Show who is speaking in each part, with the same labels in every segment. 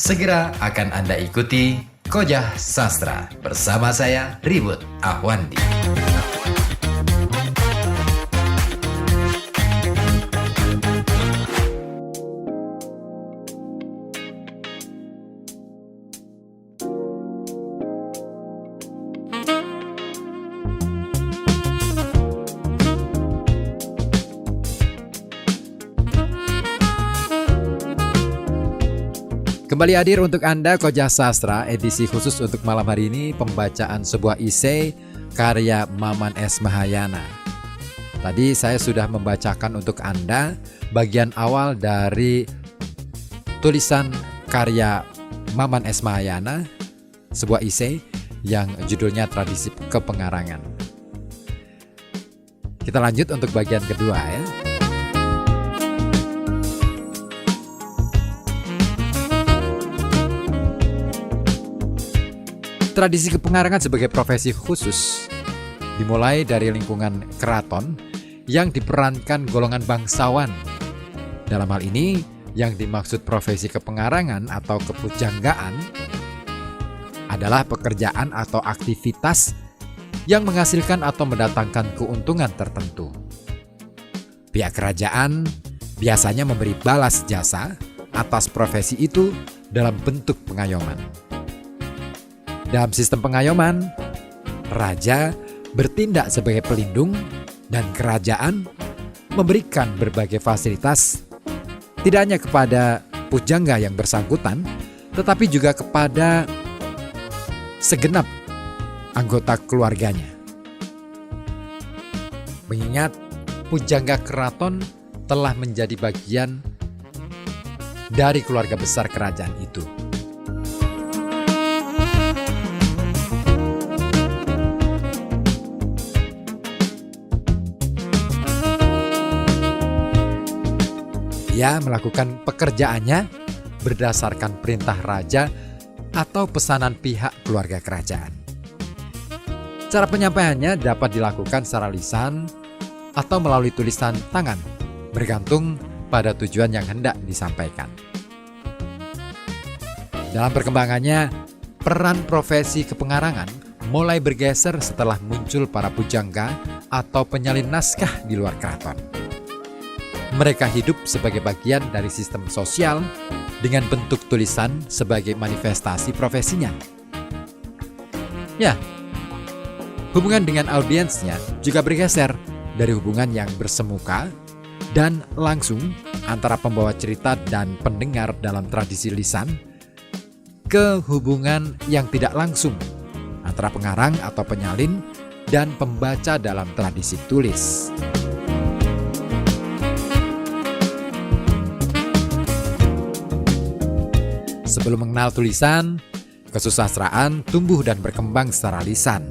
Speaker 1: Segera akan Anda ikuti Kojah Sastra bersama saya Ribut Ahwandi. Kembali hadir untuk Anda Kojah Sastra edisi khusus untuk malam hari ini, pembacaan sebuah esai karya Maman S. Mahayana. Tadi saya sudah membacakan untuk Anda bagian awal dari tulisan karya Maman S. Mahayana, sebuah esai yang judulnya Tradisi Kepengarangan. Kita lanjut untuk bagian kedua ya. Tradisi kepengarangan sebagai profesi khusus dimulai dari lingkungan keraton yang diperankan golongan bangsawan. Dalam hal ini, yang dimaksud profesi kepengarangan atau kepujanggaan adalah pekerjaan atau aktivitas yang menghasilkan atau mendatangkan keuntungan tertentu. Pihak kerajaan biasanya memberi balas jasa atas profesi itu dalam bentuk pengayoman. Dalam sistem pengayoman, raja bertindak sebagai pelindung dan kerajaan memberikan berbagai fasilitas tidak hanya kepada pujangga yang bersangkutan, tetapi juga kepada segenap anggota keluarganya. Mengingat pujangga keraton telah menjadi bagian dari keluarga besar kerajaan itu. Ia melakukan pekerjaannya berdasarkan perintah raja atau pesanan pihak keluarga kerajaan. Cara penyampaiannya dapat dilakukan secara lisan atau melalui tulisan tangan, bergantung pada tujuan yang hendak disampaikan. Dalam perkembangannya, peran profesi kepengarangan mulai bergeser setelah muncul para pujangga atau penyalin naskah di luar keraton. Mereka hidup sebagai bagian dari sistem sosial dengan bentuk tulisan sebagai manifestasi profesinya. Ya, hubungan dengan audiensnya juga bergeser dari hubungan yang bersemuka dan langsung antara pembawa cerita dan pendengar dalam tradisi lisan ke hubungan yang tidak langsung antara pengarang atau penyalin dan pembaca dalam tradisi tulis. Sebelum mengenal tulisan, kesusastraan tumbuh dan berkembang secara lisan.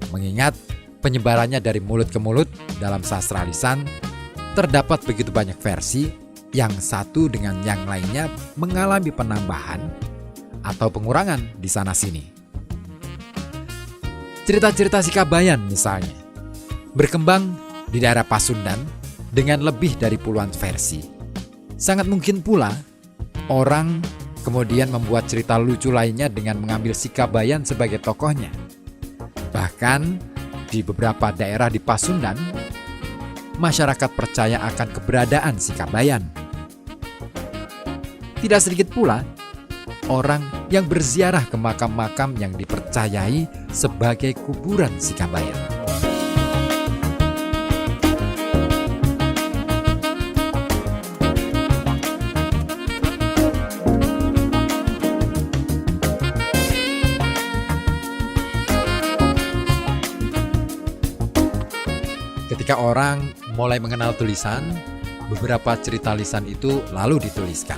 Speaker 1: Mengingat penyebarannya dari mulut ke mulut dalam sastra lisan, terdapat begitu banyak versi yang satu dengan yang lainnya mengalami penambahan atau pengurangan di sana-sini. Cerita-cerita Sikabayan misalnya, berkembang di daerah Pasundan dengan lebih dari puluhan versi. Sangat mungkin pula orang kemudian membuat cerita lucu lainnya dengan mengambil Sikabayan sebagai tokohnya. Bahkan di beberapa daerah di Pasundan, masyarakat percaya akan keberadaan Sikabayan. Tidak sedikit pula orang yang berziarah ke makam-makam yang dipercayai sebagai kuburan Sikabayan. Ketika orang mulai mengenal tulisan, beberapa cerita lisan itu lalu dituliskan.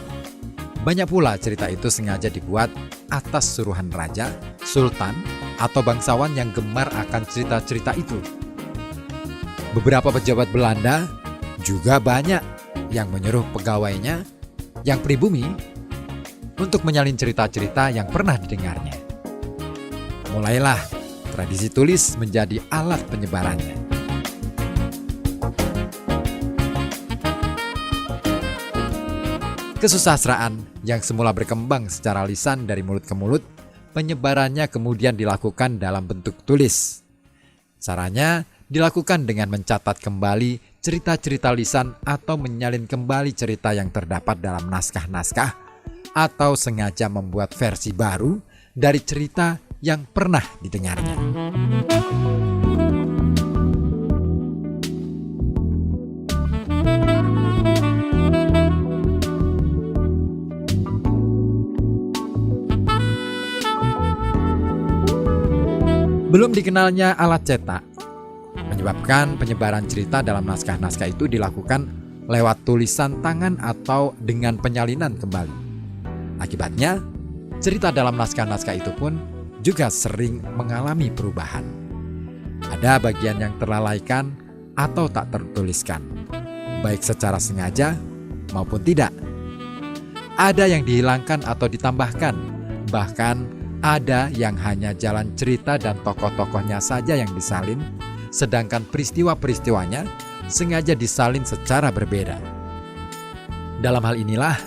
Speaker 1: Banyak pula cerita itu sengaja dibuat atas suruhan raja, sultan, atau bangsawan yang gemar akan cerita-cerita itu. Beberapa pejabat Belanda juga banyak yang menyuruh pegawainya yang pribumi untuk menyalin cerita-cerita yang pernah didengarnya. Mulailah tradisi tulis menjadi alat penyebarannya. Kesusastraan yang semula berkembang secara lisan dari mulut ke mulut, penyebarannya kemudian dilakukan dalam bentuk tulis. Caranya dilakukan dengan mencatat kembali cerita-cerita lisan atau menyalin kembali cerita yang terdapat dalam naskah-naskah, atau sengaja membuat versi baru dari cerita yang pernah didengarnya. Belum dikenalnya alat cetak menyebabkan penyebaran cerita dalam naskah-naskah itu dilakukan lewat tulisan tangan atau dengan penyalinan kembali. Akibatnya, cerita dalam naskah-naskah itu pun juga sering mengalami perubahan. Ada bagian yang terlalaikan atau tak tertuliskan, baik secara sengaja maupun tidak. Ada yang dihilangkan atau ditambahkan, bahkan ada yang hanya jalan cerita dan tokoh-tokohnya saja yang disalin, sedangkan peristiwa-peristiwanya sengaja disalin secara berbeda. Dalam hal inilah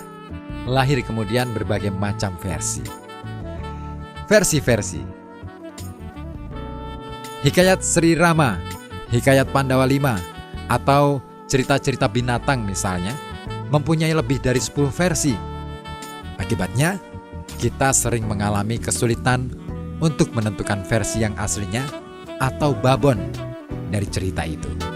Speaker 1: lahir kemudian berbagai macam versi. Versi-versi. Hikayat Sri Rama, Hikayat Pandawa V, atau cerita-cerita binatang misalnya, mempunyai lebih dari 10 versi. Akibatnya, kita sering mengalami kesulitan untuk menentukan versi yang aslinya atau babon dari cerita itu.